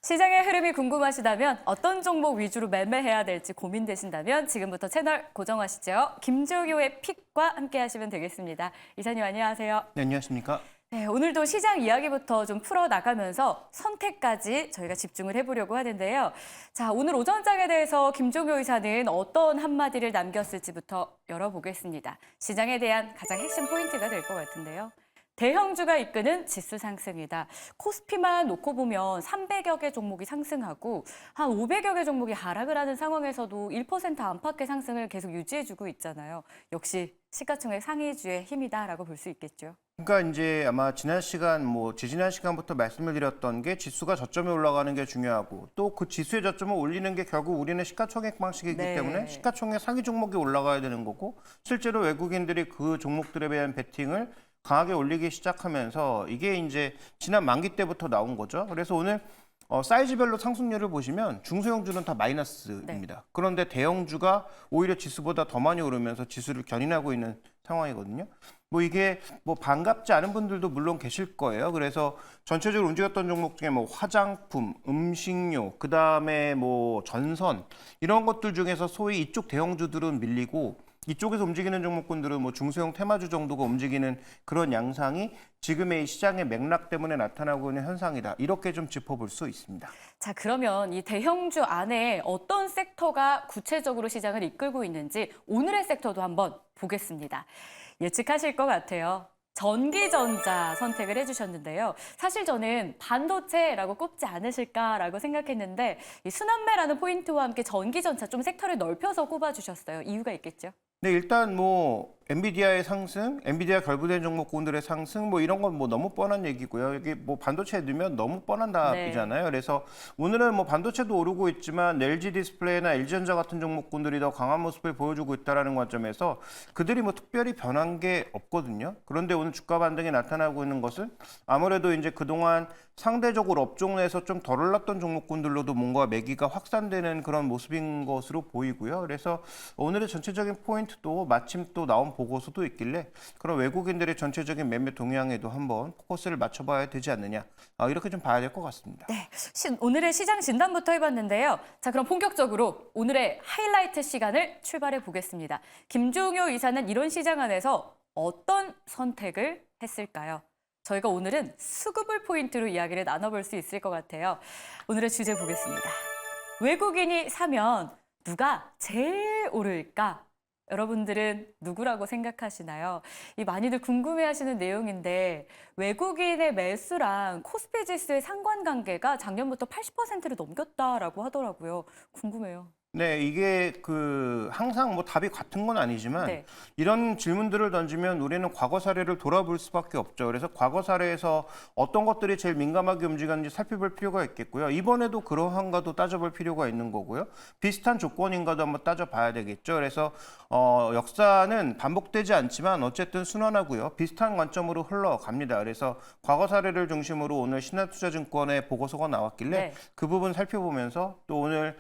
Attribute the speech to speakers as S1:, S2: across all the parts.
S1: 시장의 흐름이 궁금하시다면 어떤 종목 위주로 매매해야 될지 고민되신다면 지금부터 채널 고정하시죠. 김종효의 픽과 함께 하시면 되겠습니다. 이사님 안녕하세요.
S2: 네, 안녕하십니까?
S1: 네, 오늘도 시장 이야기부터 좀 풀어나가면서 선택까지 저희가 집중을 해보려고 하는데요. 자, 오늘 오전장에 대해서 김종효 이사는 어떤 한마디를 남겼을지부터 열어보겠습니다. 시장에 대한 가장 핵심 포인트가 될 것 같은데요. 대형주가 이끄는 지수 상승이다. 코스피만 놓고 보면 300여 개 종목이 상승하고 한 500여 개 종목이 하락을 하는 상황에서도 1% 안팎의 상승을 계속 유지해주고 있잖아요. 역시 시가총액 상위주의 힘이다라고 볼 수 있겠죠.
S2: 그러니까 이제 아마 지난 시간, 지지난 시간부터 말씀을 드렸던 게 지수가 저점에 올라가는 게 중요하고 또 그 지수의 저점을 올리는 게 결국 우리는 시가총액 방식이기
S1: 네.
S2: 때문에 시가총액 상위 종목이 올라가야 되는 거고 실제로 외국인들이 그 종목들에 대한 베팅을 강하게 올리기 시작하면서 이게 이제 지난 만기 때부터 나온 거죠. 그래서 오늘 사이즈별로 상승률을 보시면 중소형주는 다 마이너스입니다.
S1: 네.
S2: 그런데 대형주가 오히려 지수보다 더 많이 오르면서 지수를 견인하고 있는 상황이거든요. 이게 반갑지 않은 분들도 물론 계실 거예요. 그래서 전체적으로 움직였던 종목 중에 화장품, 음식료, 그다음에 전선 이런 것들 중에서 소위 이쪽 대형주들은 밀리고 이쪽에서 움직이는 종목군들은 중소형 테마주 정도가 움직이는 그런 양상이 지금의 이 시장의 맥락 때문에 나타나고 있는 현상이다. 이렇게 좀 짚어볼 수 있습니다.
S1: 자, 그러면 이 대형주 안에 어떤 섹터가 구체적으로 시장을 이끌고 있는지 오늘의 섹터도 한번 보겠습니다. 예측하실 것 같아요. 전기전자 선택을 해주셨는데요. 사실 저는 반도체라고 꼽지 않으실까라고 생각했는데 이 순환매라는 포인트와 함께 전기전자 좀 섹터를 넓혀서 꼽아주셨어요. 이유가 있겠죠?
S2: 네, 일단 엔비디아의 상승, 엔비디아 결부된 종목군들의 상승 이런 건 너무 뻔한 얘기고요. 이게 반도체에 넣으면 너무 뻔한 답이잖아요.
S1: 네.
S2: 그래서 오늘은 반도체도 오르고 있지만 LG 디스플레이나 LG전자 같은 종목군들이 더 강한 모습을 보여주고 있다는 관점에서 그들이 특별히 변한 게 없거든요. 그런데 오늘 주가 반등이 나타나고 있는 것은 아무래도 이제 그동안 상대적으로 업종 내에서 좀 덜 올랐던 종목군들로도 뭔가 매기가 확산되는 그런 모습인 것으로 보이고요. 그래서 오늘의 전체적인 포인트도 마침 또 나온 보고서도 있길래 그런 외국인들의 전체적인 매매 동향에도 한번 포커스를 맞춰봐야 되지 않느냐 이렇게 좀 봐야 될 것 같습니다.
S1: 네, 오늘의 시장 진단부터 해봤는데요. 자, 그럼 본격적으로 오늘의 하이라이트 시간을 출발해 보겠습니다. 김종효 이사는 이런 시장 안에서 어떤 선택을 했을까요? 저희가 오늘은 수급을 포인트로 이야기를 나눠볼 수 있을 것 같아요. 오늘의 주제 보겠습니다. 외국인이 사면 누가 제일 오를까? 여러분들은 누구라고 생각하시나요? 이 많이들 궁금해하시는 내용인데 외국인의 매수랑 코스피 지수의 상관관계가 작년부터 80%를 넘겼다라고 하더라고요. 궁금해요.
S2: 네, 이게 항상 답이 같은 건 아니지만
S1: 네.
S2: 이런 질문들을 던지면 우리는 과거 사례를 돌아볼 수밖에 없죠. 그래서 과거 사례에서 어떤 것들이 제일 민감하게 움직였는지 살펴볼 필요가 있겠고요. 이번에도 그러한가도 따져볼 필요가 있는 거고요. 비슷한 조건인가도 한번 따져봐야 되겠죠. 그래서 역사는 반복되지 않지만 어쨌든 순환하고요. 비슷한 관점으로 흘러갑니다. 그래서 과거 사례를 중심으로 오늘 신한투자증권의 보고서가 나왔길래
S1: 네.
S2: 그 부분 살펴보면서 또 오늘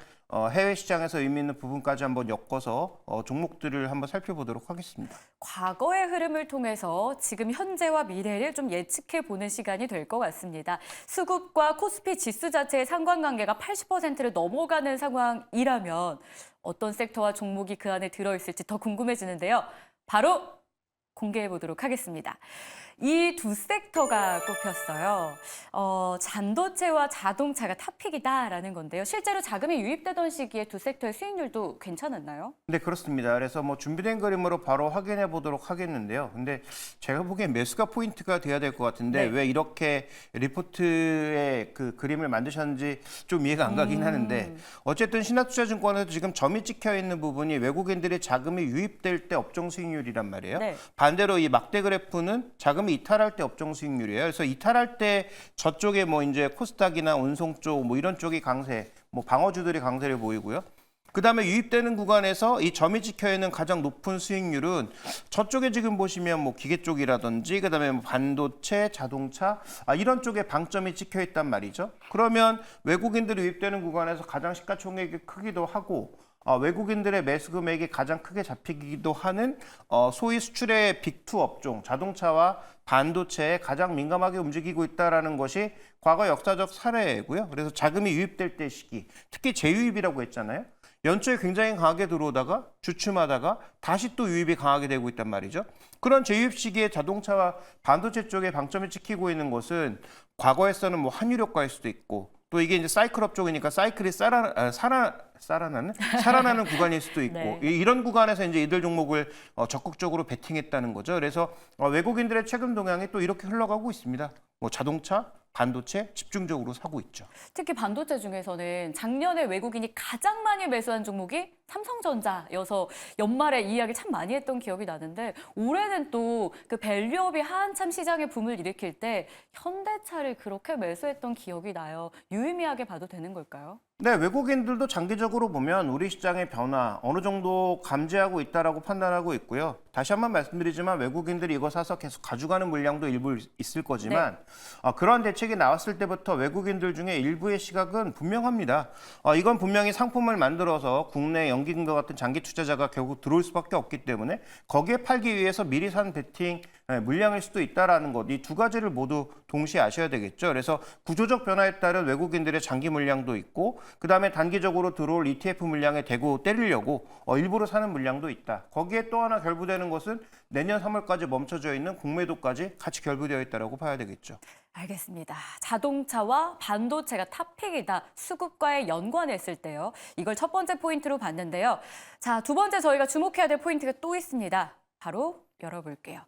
S2: 해외 시장에서 의미 있는 부분까지 한번 엮어서 종목들을 한번 살펴보도록 하겠습니다.
S1: 과거의 흐름을 통해서 지금 현재와 미래를 좀 예측해 보는 시간이 될 것 같습니다. 수급과 코스피 지수 자체의 상관관계가 80%를 넘어가는 상황이라면 어떤 섹터와 종목이 그 안에 들어있을지 더 궁금해지는데요. 바로 공개해 보도록 하겠습니다. 이 두 섹터가 꼽혔어요. 반도체와 자동차가 탑픽이다라는 건데요. 실제로 자금이 유입되던 시기에 두 섹터의 수익률도 괜찮았나요?
S2: 네, 그렇습니다. 그래서 준비된 그림으로 바로 확인해 보도록 하겠는데요. 근데 제가 보기엔 매수가 포인트가 돼야 될 것 같은데
S1: 네.
S2: 왜 이렇게 리포트의 그 그림을 만드셨는지 좀 이해가 안 가긴 하는데 어쨌든 신한투자증권에서 지금 점이 찍혀 있는 부분이 외국인들의 자금이 유입될 때 업종 수익률이란 말이에요.
S1: 네.
S2: 반대로 이 막대 그래프는 자금이 이탈할 때 업종 수익률이에요. 그래서 이탈할 때 저쪽에 이제 코스닥이나 운송 쪽 이런 쪽이 강세, 방어주들이 강세를 보이고요. 그다음에 유입되는 구간에서 이 점이 찍혀 있는 가장 높은 수익률은 저쪽에 지금 보시면 기계 쪽이라든지 그다음에 반도체, 자동차 이런 쪽에 방점이 찍혀 있단 말이죠. 그러면 외국인들이 유입되는 구간에서 가장 시가총액이 크기도 하고 외국인들의 매수 금액이 가장 크게 잡히기도 하는 소위 수출의 빅2 업종, 자동차와 반도체에 가장 민감하게 움직이고 있다는 것이 과거 역사적 사례고요. 그래서 자금이 유입될 때 시기, 특히 재유입이라고 했잖아요. 연초에 굉장히 강하게 들어오다가 주춤하다가 다시 또 유입이 강하게 되고 있단 말이죠. 그런 재유입 시기에 자동차와 반도체 쪽에 방점을 찍히고 있는 것은 과거에서는 뭐 환율 효과일 수도 있고 또 이게 이제 사이클 업종이니까 사이클이 살아나는 구간일 수도 있고
S1: 네.
S2: 이런 구간에서 이제 이들 종목을 적극적으로 베팅했다는 거죠. 그래서 외국인들의 최근 동향이 또 이렇게 흘러가고 있습니다. 뭐 자동차, 반도체 집중적으로 사고 있죠.
S1: 특히 반도체 중에서는 작년에 외국인이 가장 많이 매수한 종목이 삼성전자여서 연말에 이 이야기 참 많이 했던 기억이 나는데 올해는 또 그 밸류업이 한참 시장에 붐을 일으킬 때 현대차를 그렇게 매수했던 기억이 나요. 유의미하게 봐도 되는 걸까요?
S2: 네, 외국인들도 장기적으로 보면 우리 시장의 변화 어느 정도 감지하고 있다라고 판단하고 있고요. 다시 한번 말씀드리지만 외국인들이 이거 사서 계속 가져가는 물량도 일부 있을 거지만 그러한 대책이 나왔을 때부터 외국인들 중에 일부의 시각은 분명합니다. 이건 분명히 상품을 만들어서 국내 연기금과 같은 장기 투자자가 결국 들어올 수밖에 없기 때문에 거기에 팔기 위해서 미리 산 베팅 물량일 수도 있다라는 것, 이 두 가지를 모두 동시에 아셔야 되겠죠. 그래서 구조적 변화에 따른 외국인들의 장기 물량도 있고 그다음에 단기적으로 들어올 ETF 물량에 대고 때리려고 일부러 사는 물량도 있다. 거기에 또 하나 결부되는 것은 내년 3월까지 멈춰져 있는 공매도까지 같이 결부되어 있다고 봐야 되겠죠.
S1: 알겠습니다. 자동차와 반도체가 탑픽이다. 수급과의 연관했을 때요. 이걸 첫 번째 포인트로 봤는데요. 자, 두 번째 저희가 주목해야 될 포인트가 또 있습니다. 바로 열어볼게요.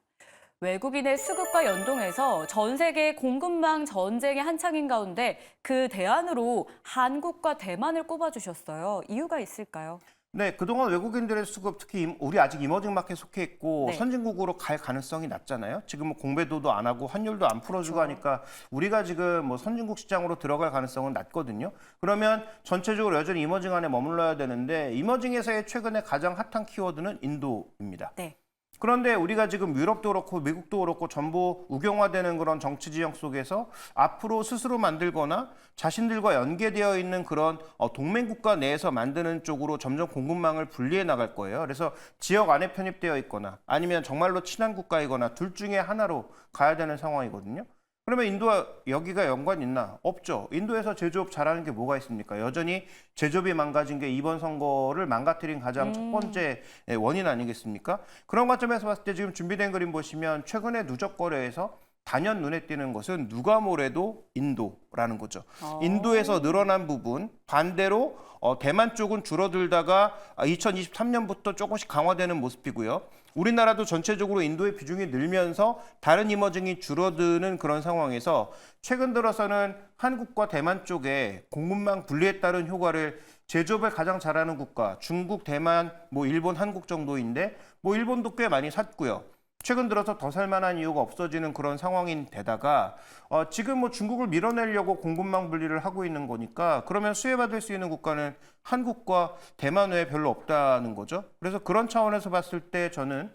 S1: 외국인의 수급과 연동해서 전 세계 공급망 전쟁의 한창인 가운데 그 대안으로 한국과 대만을 꼽아주셨어요. 이유가 있을까요?
S2: 네, 그동안 외국인들의 수급, 특히 우리 아직 이머징 마켓에 속해 있고
S1: 네.
S2: 선진국으로 갈 가능성이 낮잖아요. 지금 뭐 공매도도 안 하고 환율도 안 풀어주고 하니까 우리가 지금 뭐 선진국 시장으로 들어갈 가능성은 낮거든요. 그러면 전체적으로 여전히 이머징 안에 머물러야 되는데 이머징에서의 최근에 가장 핫한 키워드는 인도입니다.
S1: 네.
S2: 그런데 우리가 지금 유럽도 그렇고 미국도 그렇고 전부 우경화되는 그런 정치 지형 속에서 앞으로 스스로 만들거나 자신들과 연계되어 있는 그런 동맹국가 내에서 만드는 쪽으로 점점 공급망을 분리해 나갈 거예요. 그래서 지역 안에 편입되어 있거나 아니면 정말로 친한 국가이거나 둘 중에 하나로 가야 되는 상황이거든요. 그러면 인도와 여기가 연관 있나? 없죠. 인도에서 제조업 잘하는 게 뭐가 있습니까? 여전히 제조업이 망가진 게 이번 선거를 망가뜨린 가장 첫 번째 원인 아니겠습니까? 그런 관점에서 봤을 때 지금 준비된 그림 보시면 최근에 누적 거래에서 단연 눈에 띄는 것은 누가 뭐래도 인도라는 거죠. 인도에서 늘어난 부분, 반대로 대만 쪽은 줄어들다가 2023년부터 조금씩 강화되는 모습이고요. 우리나라도 전체적으로 인도의 비중이 늘면서 다른 이머징이 줄어드는 그런 상황에서 최근 들어서는 한국과 대만 쪽에 공급망 분리에 따른 효과를 제조업을 가장 잘하는 국가, 중국, 대만, 뭐 일본, 한국 정도인데 뭐 일본도 꽤 많이 샀고요. 최근 들어서 더 살만한 이유가 없어지는 그런 상황인데다가 지금 뭐 중국을 밀어내려고 공급망 분리를 하고 있는 거니까 그러면 수혜받을 수 있는 국가는 한국과 대만 외에 별로 없다는 거죠. 그래서 그런 차원에서 봤을 때 저는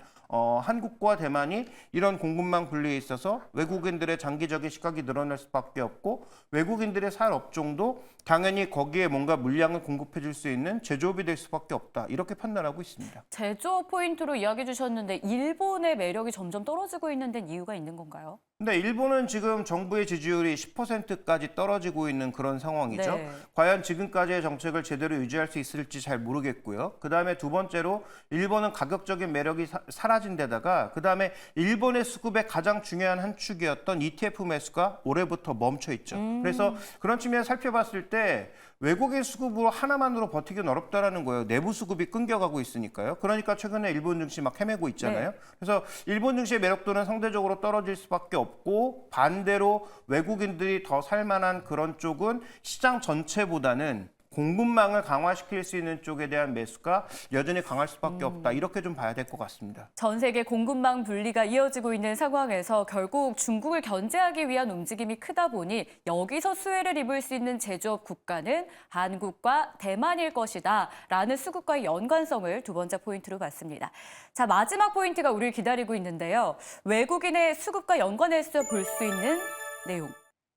S2: 한국과 대만이 이런 공급망 분리에 있어서 외국인들의 장기적인 시각이 늘어날 수밖에 없고 외국인들의 살 업종도 당연히 거기에 뭔가 물량을 공급해 줄 수 있는 제조업이 될 수밖에 없다. 이렇게 판단하고 있습니다.
S1: 제조업 포인트로 이야기해 주셨는데 일본의 매력이 점점 떨어지고 있는 데는 이유가 있는 건가요?
S2: 네, 일본은 지금 정부의 지지율이 10%까지 떨어지고 있는 그런 상황이죠.
S1: 네.
S2: 과연 지금까지의 정책을 제대로 유지할 수 있을지 잘 모르겠고요. 그다음에 두 번째로 일본은 가격적인 매력이 사라진 데다가 그다음에 일본의 수급의 가장 중요한 한 축이었던 ETF 매수가 올해부터 멈춰 있죠. 그래서 그런 측면에서 살펴봤을 때 외국인 수급으로 하나만으로 버티기는 어렵다라는 거예요. 내부 수급이 끊겨가고 있으니까요. 그러니까 최근에 일본 증시 막 헤매고 있잖아요.
S1: 네.
S2: 그래서 일본 증시의 매력도는 상대적으로 떨어질 수밖에 없고 반대로 외국인들이 더 살만한 그런 쪽은 시장 전체보다는 공급망을 강화시킬 수 있는 쪽에 대한 매수가 여전히 강할 수밖에 없다. 이렇게 좀 봐야 될 것 같습니다.
S1: 전 세계 공급망 분리가 이어지고 있는 상황에서 결국 중국을 견제하기 위한 움직임이 크다 보니 여기서 수혜를 입을 수 있는 제조업 국가는 한국과 대만일 것이다 라는 수급과의 연관성을 두 번째 포인트로 봤습니다. 자, 마지막 포인트가 우리를 기다리고 있는데요. 외국인의 수급과 연관해서 볼 수 있는 내용.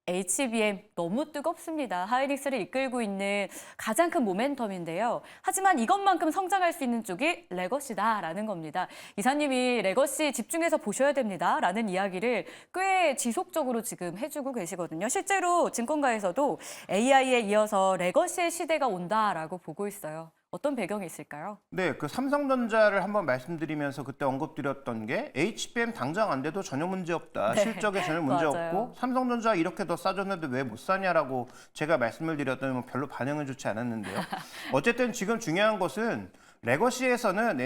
S1: HBM 너무 뜨겁습니다. 하이닉스를 이끌고 있는 가장 큰 모멘텀인데요. 하지만 이것만큼 성장할 수 있는 쪽이 레거시다라는 겁니다. 이사님이 레거시 집중해서 보셔야 됩니다라는 이야기를 꽤 지속적으로 지금 해주고 계시거든요. 실제로 증권가에서도 AI에 이어서 레거시의 시대가 온다라고 보고 있어요. 어떤 배경이 있을까요?
S2: 네, 그 삼성전자를 한번 말씀드리면서 그때 언급드렸던 게 HBM 당장 안 돼도 전혀 문제 없다.
S1: 네,
S2: 실적에 전혀 문제
S1: 맞아요.
S2: 없고 삼성전자 이렇게 더 싸졌는데 왜 못 사냐라고 제가 말씀을 드렸더니 뭐 별로 반응은 좋지 않았는데요. 어쨌든 지금 중요한 것은 레거시에서는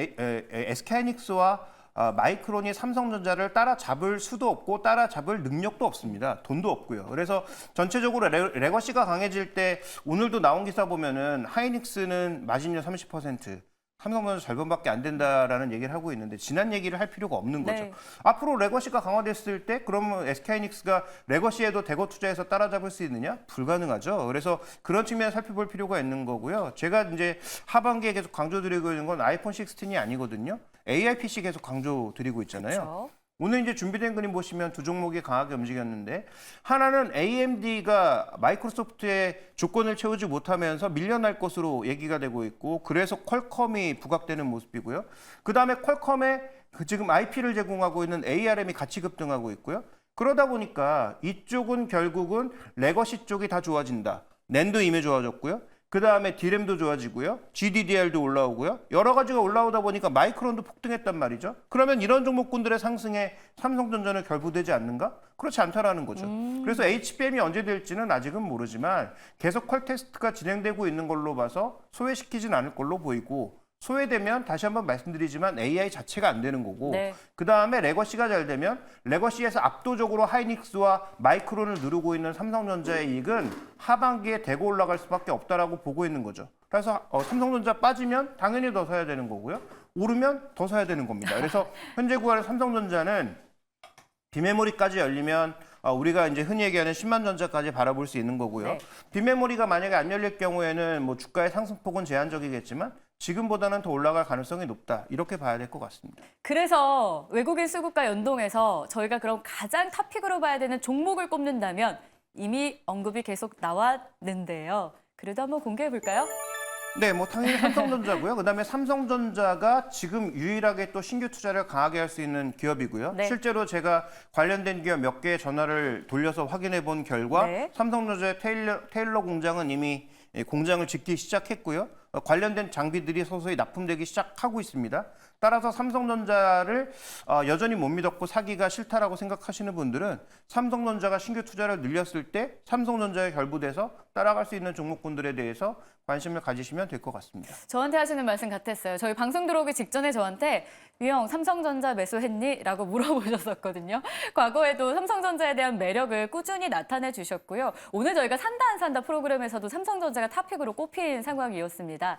S2: SK하이닉스와 마이크론이 삼성전자를 따라잡을 수도 없고 따라잡을 능력도 없습니다. 돈도 없고요. 그래서 전체적으로 레거시가 강해질 때 오늘도 나온 기사 보면은 하이닉스는 마진율 30%, 삼성전자 절반밖에 안 된다라는 얘기를 하고 있는데 지난 얘기를 할 필요가 없는 거죠.
S1: 네.
S2: 앞으로 레거시가 강화됐을 때 그러면 SK하이닉스가 레거시에도 대거 투자해서 따라잡을 수 있느냐? 불가능하죠. 그래서 그런 측면을 살펴볼 필요가 있는 거고요. 제가 이제 하반기에 계속 강조드리고 있는 건 아이폰 16이 아니거든요. AI PC 계속 강조드리고 있잖아요.
S1: 그렇죠.
S2: 오늘 이제 준비된 그림 보시면 두 종목이 강하게 움직였는데 하나는 AMD가 마이크로소프트의 조건을 채우지 못하면서 밀려날 것으로 얘기가 되고 있고 그래서 퀄컴이 부각되는 모습이고요. 그다음에 퀄컴에 지금 IP를 제공하고 있는 ARM이 같이 급등하고 있고요. 그러다 보니까 이쪽은 결국은 레거시 쪽이 다 좋아진다. 낸도 이미 좋아졌고요. 그 다음에 D램도 좋아지고요. GDDR도 올라오고요. 여러 가지가 올라오다 보니까 마이크론도 폭등했단 말이죠. 그러면 이런 종목군들의 상승에 삼성전자는 결부되지 않는가? 그렇지 않다라는 거죠. 그래서 HBM이 언제 될지는 아직은 모르지만 계속 퀄 테스트가 진행되고 있는 걸로 봐서 소외시키진 않을 걸로 보이고 소외되면 다시 한번 말씀드리지만 AI 자체가 안 되는 거고
S1: 네.
S2: 그다음에 레거시가 잘 되면 레거시에서 압도적으로 하이닉스와 마이크론을 누르고 있는 삼성전자의 이익은 하반기에 대고 올라갈 수밖에 없다라고 보고 있는 거죠. 그래서 삼성전자 빠지면 당연히 더 사야 되는 거고요. 오르면 더 사야 되는 겁니다. 그래서 현재 구간의 삼성전자는 비메모리까지 열리면 우리가 이제 흔히 얘기하는 10만 전자까지 바라볼 수 있는 거고요.
S1: 네.
S2: 비메모리가 만약에 안 열릴 경우에는 뭐 주가의 상승폭은 제한적이겠지만 지금보다는 더 올라갈 가능성이 높다. 이렇게 봐야 될 것 같습니다.
S1: 그래서 외국인 수급과 연동해서 저희가 그럼 가장 탑픽으로 봐야 되는 종목을 꼽는다면 이미 언급이 계속 나왔는데요. 그래도 한번 공개해 볼까요?
S2: 네, 뭐 당연히 삼성전자고요. 그다음에 삼성전자가 지금 유일하게 또 신규 투자를 강하게 할 수 있는 기업이고요.
S1: 네.
S2: 실제로 제가 관련된 기업 몇 개의 전화를 돌려서 확인해 본 결과
S1: 네.
S2: 삼성전자의 테일러 공장은 이미 공장을 짓기 시작했고요. 관련된 장비들이 서서히 납품되기 시작하고 있습니다. 따라서 삼성전자를 여전히 못 믿었고 사기가 싫다라고 생각하시는 분들은 삼성전자가 신규 투자를 늘렸을 때 삼성전자에 결부돼서 따라갈 수 있는 종목군들에 대해서 관심을 가지시면 될 것 같습니다.
S1: 저한테 하시는 말씀 같았어요. 저희 방송 들어오기 직전에 저한테 유영 삼성전자 매수했니? 라고 물어보셨었거든요. 과거에도 삼성전자에 대한 매력을 꾸준히 나타내 주셨고요. 오늘 저희가 산다 안 산다 프로그램에서도 삼성전자가 탑픽으로 꼽힌 상황이었습니다.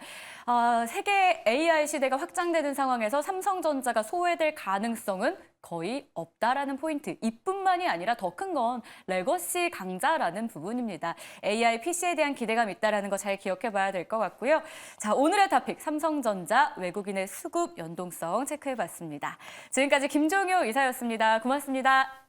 S1: 세계 AI 시대가 확장되는 상황에서 삼성전자가 소외될 가능성은 거의 없다라는 포인트. 이뿐만이 아니라 더 큰 건 레거시 강자라는 부분입니다. AI PC에 대한 기대감이 있다는 거 잘 기억해 봐야 될 것 같고요. 자, 오늘의 토픽 삼성전자 외국인의 수급 연동성 체크해 봤습니다. 지금까지 김종효 이사였습니다. 고맙습니다.